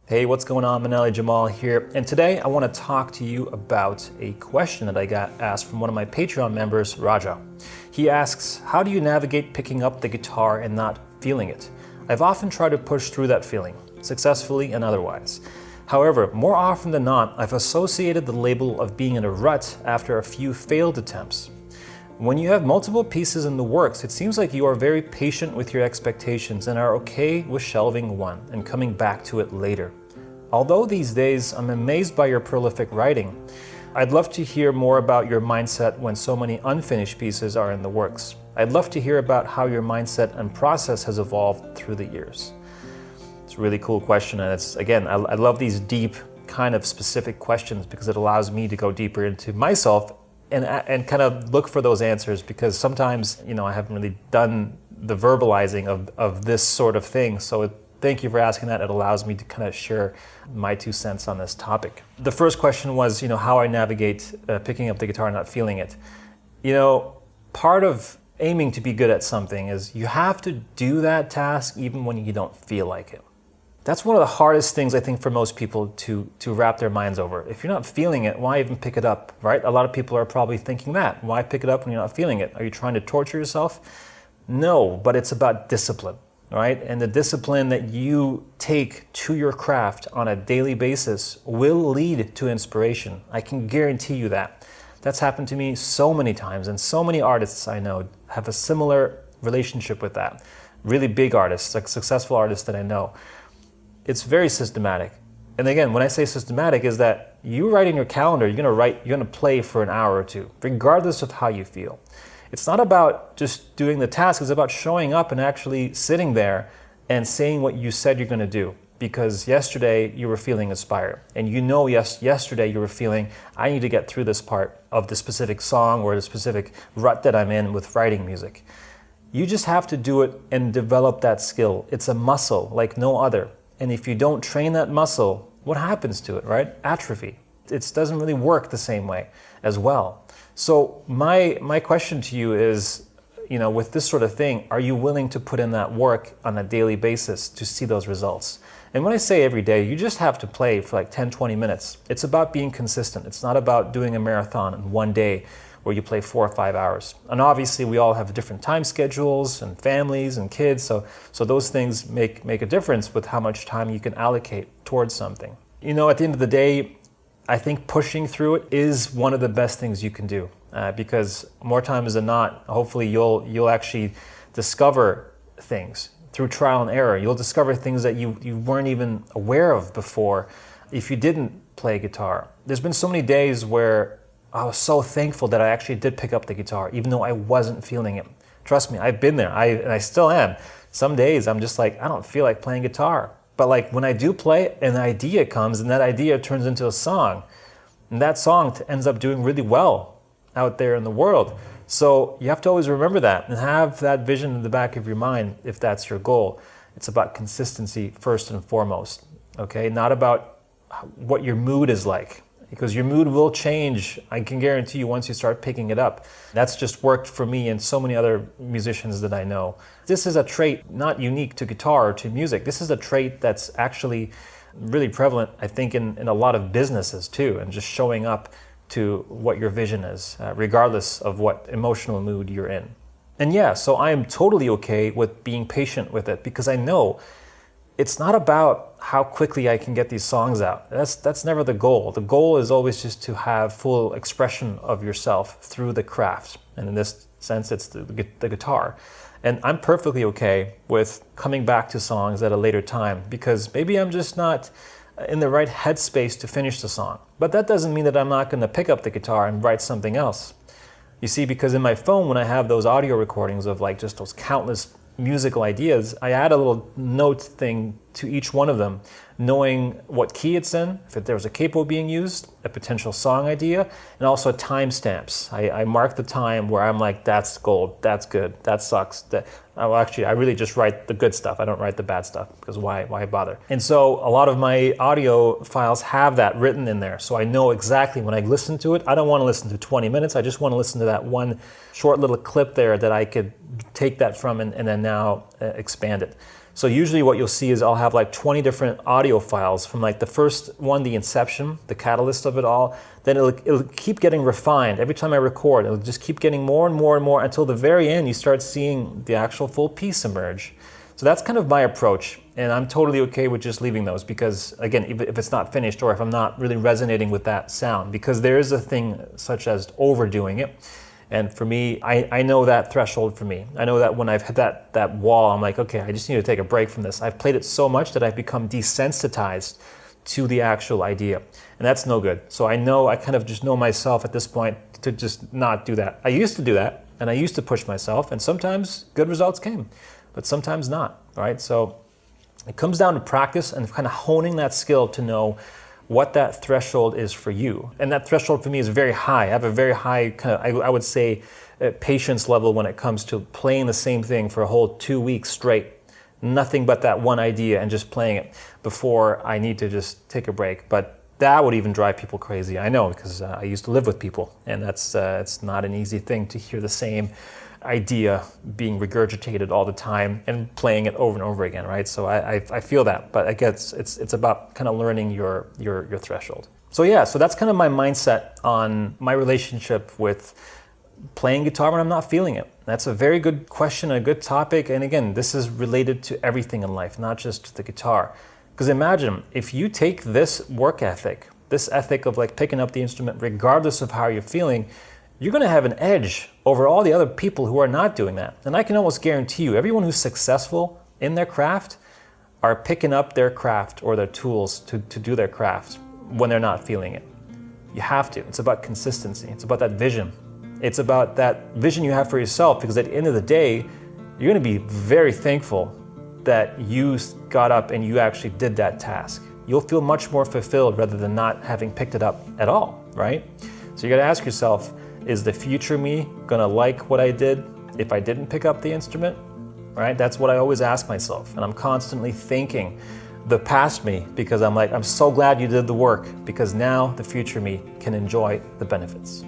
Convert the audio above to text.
Hey, what's going on? Maneli, Jamal here, and today I want to talk to you about a question that I got asked from one of my Patreon members, Raja. He asks, how do you navigate picking up the guitar and not feeling it? I've often tried to push through that feeling, successfully and otherwise. However, more often than not, I've associated the label of being in a rut after a few failed attempts. When you have multiple pieces in the works, it seems like you are very patient with your expectations and are okay with shelving one and coming back to it later. Although these days I'm amazed by your prolific writing, I'd love to hear more about your mindset when so many unfinished pieces are in the works. I'd love to hear about how your mindset and process has evolved through the years. It's a really cool question, and it's, again, I love these deep kind of specific questions because it allows me to go deeper into myself and kind of look for those answers, because sometimes, I haven't really done the verbalizing of this sort of thing. So thank you for asking that. It allows me to kind of share my 2 cents on this topic. The first question was, how I navigate picking up the guitar and not feeling it. Part of aiming to be good at something is you have to do that task even when you don't feel like it. That's one of the hardest things, I think, for most people to wrap their minds over. If you're not feeling it, why even pick it up, right? A lot of people are probably thinking that. Why pick it up when you're not feeling it? Are you trying to torture yourself? No, but it's about discipline, right? And the discipline that you take to your craft on a daily basis will lead to inspiration. I can guarantee you that. That's happened to me so many times, and so many artists I know have a similar relationship with that. Really big artists, like successful artists that I know. It's very systematic. And again, when I say systematic, is that you write in your calendar, you're gonna play for an hour or two, regardless of how you feel. It's not about just doing the task, it's about showing up and actually sitting there and saying what you said you're gonna do. Because yesterday you were feeling inspired, and yesterday you were feeling, I need to get through this part of the specific song or the specific rut that I'm in with writing music. You just have to do it and develop that skill. It's a muscle like no other. And if you don't train that muscle, what happens to it, right? Atrophy. It doesn't really work the same way as well. So my question to you is, with this sort of thing, are you willing to put in that work on a daily basis to see those results? And when I say every day, you just have to play for like 10, 20 minutes. It's about being consistent. It's not about doing a marathon in one day where you play 4 or 5 hours. And obviously we all have different time schedules and families and kids, so those things make a difference with how much time you can allocate towards something. At the end of the day, I think pushing through it is one of the best things you can do, because more times than not, hopefully you'll actually discover things through trial and error. You'll discover things that you weren't even aware of before if you didn't play guitar. There's been so many days where I was so thankful that I actually did pick up the guitar, even though I wasn't feeling it. Trust me, I've been there, and I still am. Some days I'm just like, I don't feel like playing guitar. But like when I do play, an idea comes, and that idea turns into a song. And that song ends up doing really well out there in the world. So you have to always remember that and have that vision in the back of your mind if that's your goal. It's about consistency first and foremost, okay? Not about what your mood is like. Because your mood will change, I can guarantee you, once you start picking it up. That's just worked for me and so many other musicians that I know. This is a trait not unique to guitar or to music. This is a trait that's actually really prevalent, I think, in a lot of businesses too, and just showing up to what your vision is, regardless of what emotional mood you're in. And yeah, so I am totally okay with being patient with it, because I know it's not about how quickly I can get these songs out. That's never the goal. The goal is always just to have full expression of yourself through the craft. And in this sense, it's the guitar. And I'm perfectly okay with coming back to songs at a later time, because maybe I'm just not in the right headspace to finish the song. But that doesn't mean that I'm not going to pick up the guitar and write something else. You see, because in my phone, when I have those audio recordings of like just those countless musical ideas, I add a little note thing to each one of them, knowing what key it's in, if there was a capo being used, a potential song idea, and also timestamps. I mark the time where I'm like, that's gold, that's good, that sucks. I really just write the good stuff. I don't write the bad stuff, because why bother? And so a lot of my audio files have that written in there. So I know exactly when I listen to it, I don't want to listen to 20 minutes. I just want to listen to that one short little clip there that I could take that from and then now expand it. So usually what you'll see is I'll have like 20 different audio files from like the first one, the inception, the catalyst of it all. Then it'll keep getting refined. Every time I record, it'll just keep getting more and more and more until the very end you start seeing the actual full piece emerge. So that's kind of my approach, and I'm totally okay with just leaving those because, again, if it's not finished or if I'm not really resonating with that sound, because there is a thing such as overdoing it. And for me, I know that threshold for me. I know that when I've hit that wall, I'm like, okay, I just need to take a break from this. I've played it so much that I've become desensitized to the actual idea. And that's no good. So I kind of just know myself at this point to just not do that. I used to do that, and I used to push myself, and sometimes good results came, but sometimes not, right? So it comes down to practice and kind of honing that skill to know what that threshold is for you. And that threshold for me is very high. I have a very high kind of, I would say, patience level when it comes to playing the same thing for a whole 2 weeks straight. Nothing but that one idea and just playing it before I need to just take a break. But that would even drive people crazy. I know, because I used to live with people, and it's not an easy thing to hear the same idea being regurgitated all the time and playing it over and over again, right? So I feel that, but I guess it's about kind of learning your threshold. So yeah, so that's kind of my mindset on my relationship with playing guitar when I'm not feeling it. That's a very good question, a good topic, and again, this is related to everything in life, not just the guitar. Because imagine if you take this work ethic, this ethic of like picking up the instrument regardless of how you're feeling, you're going to have an edge over all the other people who are not doing that. And I can almost guarantee you, everyone who's successful in their craft are picking up their craft or their tools to do their craft when they're not feeling it. You have to. It's about consistency. It's about that vision. It's about that vision you have for yourself, because at the end of the day, you're going to be very thankful that you got up and you actually did that task. You'll feel much more fulfilled rather than not having picked it up at all, right? So you got to ask yourself, is the future me gonna like what I did if I didn't pick up the instrument? Right? That's what I always ask myself. And I'm constantly thanking the past me, because I'm like, I'm so glad you did the work, because now the future me can enjoy the benefits.